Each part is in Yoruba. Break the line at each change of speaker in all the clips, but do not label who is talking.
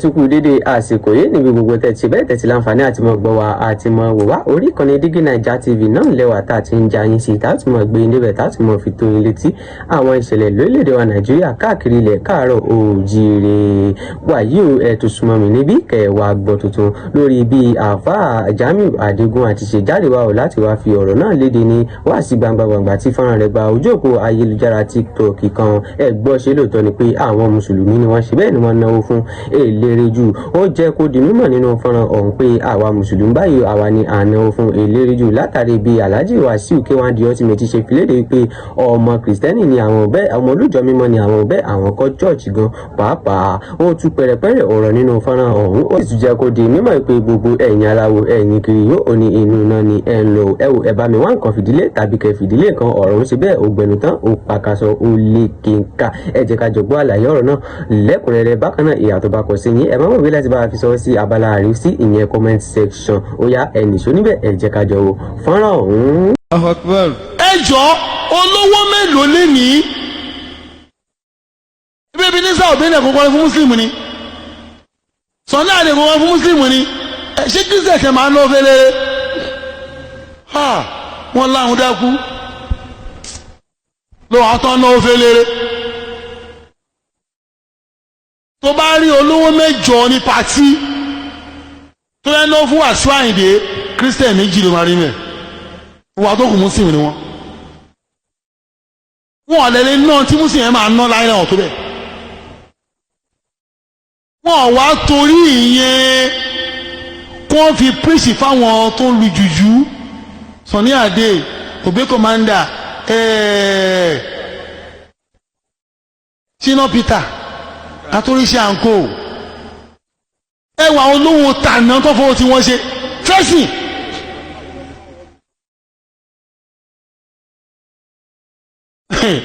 Tuku dédé àsìkò yìí níbi gbogbo tẹ̀tí bẹ́ẹ̀ tẹ̀tí láǹfààní àti mọ̀ gbọ́ wa àti mọ̀ wò wá orí ìkànnì DIGINAIJA TV náà lẹ́wà tá a ti ń ja yín sí tá a ti mọ̀ gbé yín débẹ̀ tá a ti mọ̀ fi tó yín létí àwọn ìṣẹ̀lẹ̀ lórílẹ̀‐èdè wa Nàìjíríà káàkiri ilẹ̀ káàárọ̀ oòjíire Wàyíù ẹ̀tù súnmọ́ mi níbí kẹwàá gbọ́ tuntun lórí bí Alfa Jamiu Adegunwa ti ṣe jáde wá o láti wá fi ọ̀rọ̀ náà léde ní wá sí gbangba tí fọ́nrán rẹ̀ gba ojú òpó ayélujára TikTok kan ẹ̀gbọ́ ṣe lóòótọ́ ni pé àwọn mùsùlùmí ni wọ́n ṣe bẹ́ẹ̀ ni wọ́n náwó fún eléréjú ó jẹ́ kó di mímọ̀ nínú fọ́nrán ọ̀hún pé àwa mùsùlùmí báyìí àwa ni à ń náwó fún eléréjú látàrí bí Alhaji Wasiu Ayinde Ati Gbogbo ti ṣe filéde wípé ọmọ kìrìsìtẹ́nì ni àwọn bẹ́ẹ̀ ọmọ olùjọ mímọ́ ni àwọn bẹ́ẹ̀ àwọn kọ́ chọ́ọ̀chì gan pàápàá ó tú pẹ̀rẹ̀pẹ̀rẹ̀ ọ̀rọ̀ nínú fọ́nrán ọ̀hún ó sì tún jẹ́ kó di mímọ̀ pé gbogbo ẹ̀yin aláwo ẹ̀yin kiri yóò ní inú náà ni ẹ̀ ń lò ẹ wò ẹ bá mi wá nǹkan fìdílé tàbí kẹ fìdílé kan ọ̀rọ̀ ń ṣe bẹ́ẹ̀ ó gbẹnu tán ó pàkàṣọ ó lé kínkà ẹ jẹ́ ká jọ gbọ́ àlàyé ọ̀rọ̀ náà lẹ́kùnrẹ́rẹ́ bákan náà ìyà tó bá kọ sí yín ẹ má mọ̀ bí láti bá a fi sọ sí abala àríwísí ìyẹn comment section ó yá ẹnì ṣó níbẹ̀ ẹ jẹ́ ká jọ wo fọ́nrán ọ̀hún.
ẹ jọ olówó mélòó lé ní ibi ní sáà òbí nìkan kọrin fún mùsùlùmí ni sọ̀nà àdìgún wọn fún mùsùlùmí ni ṣé kírísítẹ̀ ṣe máa ń lọ fẹ́lẹ́ wọn láwọn dákú lọ́wọ́ àtọ́ náà fẹ́lẹ́ tó bá rí olówó mẹ́jọ ní pàtí tó yẹ náà fún Wasiu Ayinde kírísítẹ̀ méjì ló máa rí mẹ́ wà tó kù mùsùlùmí ni wọn ọ̀lẹ́lẹ́ náà tí mùsùlùmí yẹn máa ná láyé náà tó bẹ̀ wọn wá torí ìyẹn kó fi píríṣì fáwọn tó lu jùjú Sunny Adé òbí kọ́mándà Shina Peter àtúríṣẹ́ àǹkó ẹwà olówó tànà tó fọwọ́ tí wọ́n ṣe fẹ́sìn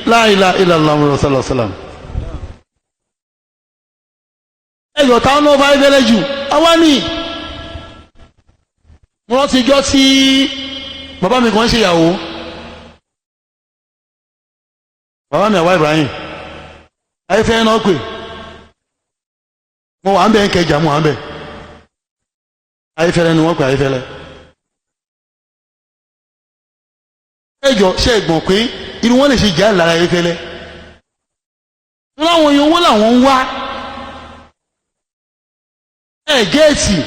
la ilaha illallah sallallahu alaihi wasallam ẹ̀yọ̀ táwọn náà bá ẹgbẹ́lẹ́ jù àwa ní mo rántí ijọ́ tí bàbá mi kan ṣe ìyàwó bàbá mi àwa Ibrahim ayéfẹ́ náà pè mo wà ń bẹ̀ ń kẹjà mo wà ń bẹ̀ ayéfẹ́lẹ́ ni wọ́n pè ayéfẹ́lẹ́ ẹjọ́ ṣe ìgbọ̀n pé irú wọn lè ṣe jà lára ayéfẹ́lẹ́ tó láwọn èèyàn owó làwọn ń wá gẹ́ẹ̀tì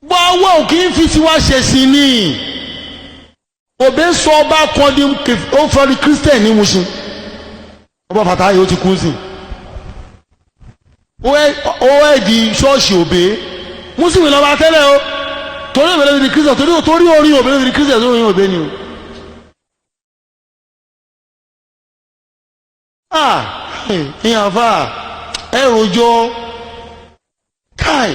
bọ́ owó òkè ń fi tiwa ṣe sí ni òbí sọ ọba kan ní ó fẹ́rí kírísítẹ̀ ní Mushin ọba Fàtáyé ó ti kú sí ó ẹ̀dì ṣọ́ọ̀ṣì òbí mùsùlùmí lọ́ba tẹ́lẹ̀ o torí òbí lóbi di kírísítẹ̀ torí orí òbí lóbi di kírísítẹ̀ torí orin òbí ni o. ìyàn fà ẹ rojọ́ káì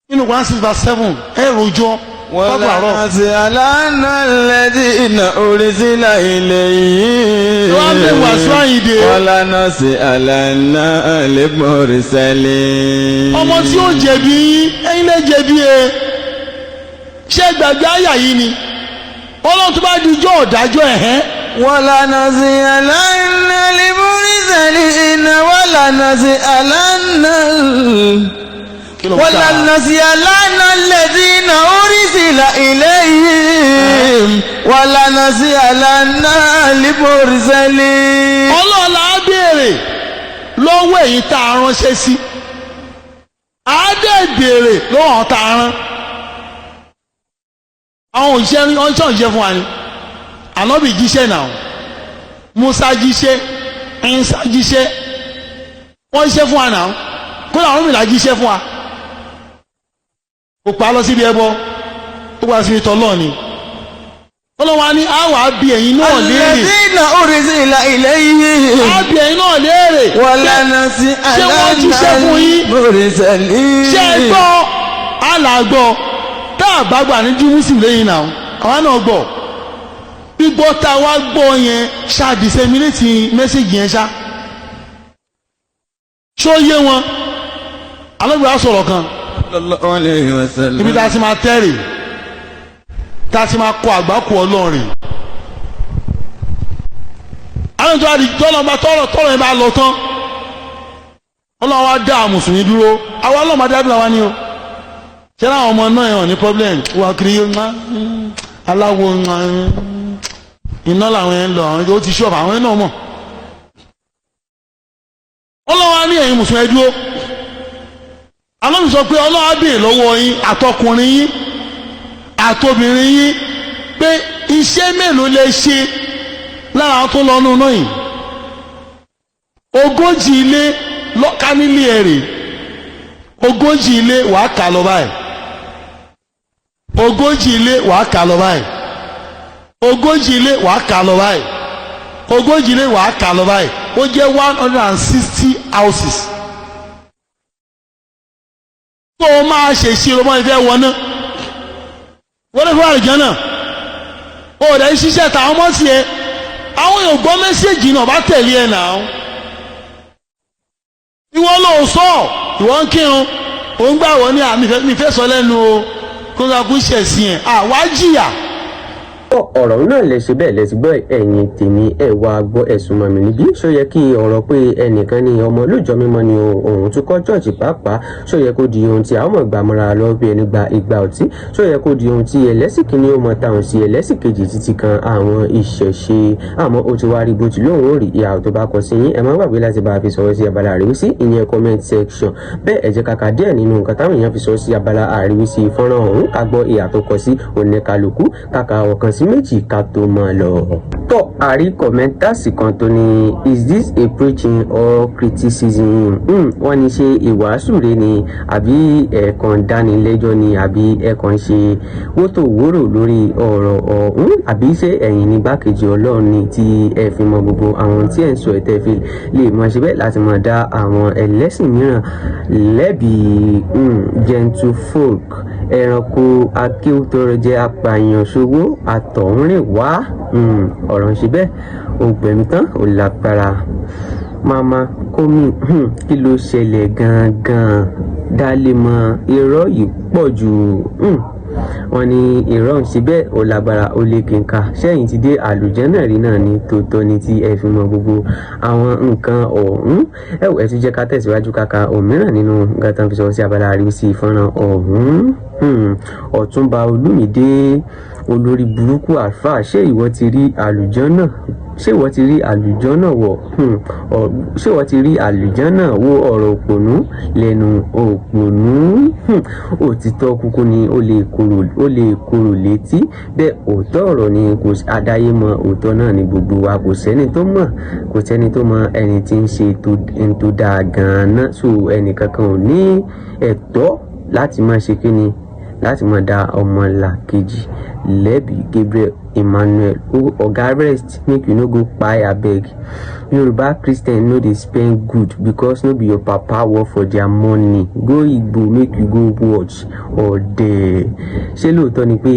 nínú 1:6-7 ẹ rojọ́
wala nas'alanna alladhina ursila ilayhim wala nas'alanna al-mursalin.
ọmọ tí ó jẹ̀bi ẹ̀yin lè jẹ̀bi ṣé gbàgbé àyà yìí ni Ọlọ́run tó bá di ijọ́ ọ̀dájọ́ ẹ̀hẹ́.
wala nas'alanna al-mursalin wala nas'alanna wala nas'alanna alladhina ursila ilayhim wala nas'alanna al-mursalin.
Ọlọ́run á béèrè lọ́wọ́ èyí tá a ránṣẹ́ sí á dẹ̀ béèrè lọ́wọ́ tá a rán. àwọn òṣìṣẹ́ fún wa ni Ànábì jíṣẹ́ náà Musa jíṣẹ́ Ìsá jíṣẹ́ wọ́n jíṣẹ́ fún wa náà kódà àwọn mìíràn jíṣẹ́ fún wa kò pa lọ síbi ẹbọ ó wá síbi tọ́lọ́ ni Ọlọ́wà ní àwọ̀ àbí ẹ̀yin náà léèrè
alladhina ursila ilayhim
àbí ẹ̀yin náà léèrè
wala nas'alanna al-mursalin.
ṣé ẹ gbọ́ alàgbọ́ tá a bá gbà ní júmùsì lẹ́yìn náà àwọn náà gbọ́ gbígbọ́ tá a wá gbọ́ yẹn ṣàdìsẹ́mílẹ́tì mẹ́sẹ̀gì yẹn ṣá ṣó yé wọn alọ́gbẹ̀rẹ̀ sọ̀rọ̀ kan ibi tá a ti máa tẹ́rì tá a ti máa kọ àgbákò Ọlọ́run àwọn tó a di tọ́lọ̀ bá tọ́lọ̀ yẹn bá lọ tán Ọlọ́run wá dá mùsùlùmí dúró àwa ọlọ́mọdé àbí làwa ni o ṣé láwọn ọmọ náà yàn ní problem wà kiri aláwo iná làwọn yẹn lọ àwọn ó ti ṣọ́ọ̀bù àwọn yẹn náà mọ̀ Ọlọ́run wá ní ẹ̀yin mùsùlùmí dúró Ọlọ́run sọ pé Ọlọ́run á béèrè lọ́wọ́ yín àtọkùnrin yín àtobìnrin yín pé iṣẹ́ mélòó lè ṣe lára tó lọ nínú náà yìí 40 ilé lọ́ka nílé ẹ̀rẹ̀ 40 ilé wàá kà lọ báyìí 40 ilé wàá kà lọ báyìí 40 ilé wàá kà lọ báyìí 40 ilé wàá kà lọ báyìí ó jẹ́ 160 houses tó o máa ṣe ìṣirò mọ́ ìfẹ́ wọn náà wọ́n lè fún àrùjọ náà ó rẹ̀ ń ṣiṣẹ́ tàwọn ọmọ sí ẹ àwọn èèyàn gbọ́ mẹ́sẹ̀gì náà bá tẹ̀lé ẹ̀ náà ìwọ ló sọ ìwọ ń kírun ó ń gbà wọ́n ní àmì ìfẹ́ sọ lẹ́nu o kó ń kakú ṣẹ̀sìn ẹ̀ àwa jìyà.
ọ̀rọ̀ náà lè ṣe bẹ́ẹ̀ lẹ́sìn gbọ́ ẹ̀yìn tèmi ẹ̀ wá gbọ́ ẹ̀sùn mọ̀mí níbí ṣó yẹ kí ọ̀rọ̀ pé ẹnìkan ní ọmọ olóòjọ́ mímọ́ ni òun tún kọ́ chọ́ọ̀chì pàápàá ṣó yẹ kó di ohun tí àwọn ọmọ ìgbà mọ́ra lọ bí ẹni gba ìgbà ọtí ṣó yẹ kó di ohun tí ẹlẹ́sìn kìíní ó mọ táwọn sí ẹlẹ́sìn kejì títí kan àwọn ìṣẹ̀ṣe àmọ́ ó ti wá rí bó ti lóun ó rí ìhà tó bá kọ sí yín ẹ má gbàgbé láti bá a fi sọ̀rọ̀ sí abala àríwísí ìyẹn comment section bẹ́ẹ̀ ẹ jẹ́ kàkà díẹ̀ nínú nǹkan táwọn èèyàn fi sọ sí abala àríwísí fọ́nrán ọ̀hún ká gbọ́ ìhà tó kọ sí oníkálukú kàkà ọ̀kan sí méjì ká tó máa lọ. tó àrí kọ̀mẹ́ntàsì kan tó ní is this a preaching or criticism wọ́n ní ṣe ìwàásù rẹ ni àbí ẹ̀ẹ̀kan dánilẹ́jọ́ ni àbí ẹ̀ẹ̀kan ṣe wótòwórò lórí ọ̀rọ̀ ọ̀hún àbí ṣé ẹ̀yin ní gbákejì ọlọ́run ni tí ẹ fi mọ gbogbo àwọn tí ẹ̀ ń sọ ẹ̀tẹ́ fi lè mọ ṣe bẹ́ẹ̀ láti mọ dá àwọn ẹlẹ́sìn mìíràn lẹ́bi gentle folk ẹranko akéwòtọ́rọ̀ jẹ́ apààyàn ṣòwò àtọ̀húnrìn wá ọ̀rọ̀ ń ṣe bẹ́ẹ̀ ògbẹ̀mí tán ò lágbára mama kómi kí ló ṣẹlẹ̀ gangan dálé mọ irọ́ yìí pọ̀ jù wọ́n ní irọ́ ń ṣe bẹ́ẹ̀ ò lágbára ó lé kínká sẹ́yìn ti dé àlùjànnà rí náà ní tòótọ́ ni tí ẹ fi mọ gbogbo àwọn nǹkan ọ̀hún ẹ tún jẹ́ ká tẹ̀síwájú kàkà òmíràn nínú gàtàn fi sọ sí abala àríwísí ìfọ́nrán ọ̀hún ọ̀túnba olúmídé olórí burúkú àlfà ṣé ìwọ ti rí àlùjànnà ṣé ìwọ ti rí àlùjànnà wọ̀ ṣé ìwọ ti rí àlùjànnà wo ọ̀rọ̀ òpònú lẹ́nu òpònú òtítọ́ kúkú ni ó lè korò létí bẹ́ẹ̀ òótọ́ ọ̀rọ̀ ni kò adáyémọ òótọ́ náà ni gbogbo wa kò sẹ́ni tó mọ ẹni tí ń ṣe tó dáa gan-an náà so ẹnì kankan ò ní ẹ̀tọ́ láti máa ṣe kíni láti máa da ọmọlàkejì lẹ́bi. Gabriel Emmanuel oga rest make you no go kpai abeg. Yoruba Christian no dey spend good because no be your papa work for their money. Go Igbo make you go watch ọ̀dẹ̀. Ṣé lóòótọ́ ni pé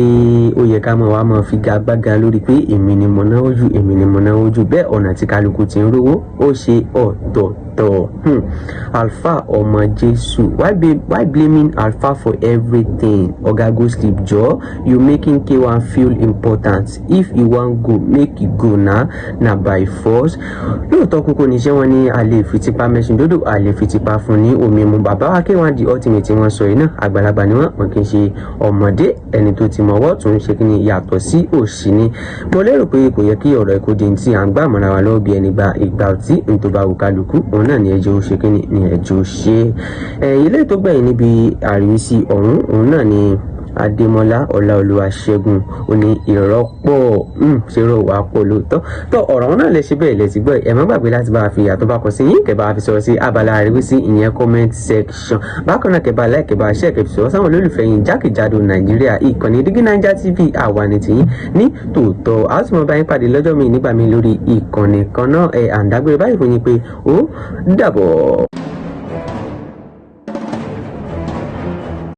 ó yẹ ká máa wá máa figagbága lórí pé èmi ni mo náwó jù bẹ́ẹ̀ ọ̀nà tí kálukú ti ń rówó ó ṣe ọ̀tọ̀ọ̀tọ̀. Alfa ọmọ Jésù why blaming Alfa for everything? Oga go sleep jọ you making K1 feel important. If you wan go make you go na by force. Lóòótọ́ kúkú níṣẹ́ wọn ní àlè fìtìpá mẹ́sìn dódò àlè fìtìpá fún ní omi mu. Bàbá wa K1 di ultimate wọn sọ yìí náà àgbàlagbà ni wọn kì í ṣe ọmọdé ẹni tó ti mọ̀wọ́ tó ń ṣe kí ni yàtọ̀ sí òṣì ni. Mo lérò pé kò yẹ kí ọ̀rọ̀ ẹ̀kọ́ di ti à ń gbà mọ́ra wa lọ́wọ́ bí ẹni gba ìgbà tí n tó bá wù kálukú òun náà ni ẹjọ́ ṣe kí ni ẹjọ́ ṣe. Ilé tó gbẹ̀yìn níbi àríwísí ọ̀hún òun náà ni Adémọ́lá Ọláolúwa Ṣẹ́gun ó ní ìrọ́pọ̀ ṣèrò wà pọ̀ lóòótọ́ tó ọ̀rọ̀ náà lè ṣe bẹ́ẹ̀ lè ti gbọ́ ẹ má gbàgbé láti bá a fi ìyàtọ̀ bá kọ sí yín kẹ́ bá a fi sọ̀rọ̀ sí abala àríwísí ìyẹn comment section bákan náà kẹ́ bá like kẹ́ bá share kẹ́ fi sọ̀rọ̀ sáwọn olólùfẹ́ yín jákèjádò Nàìjíríà ìkànnì DIGINAIJA TV àwa ní tiyín ní tòótọ́ a ó sì mọ bá yín pàdé lọ́jọ́ mi nígbà mi lórí ìkànnì kan náà àǹdágbére báyìí fún yín pé ó dàbọ̀.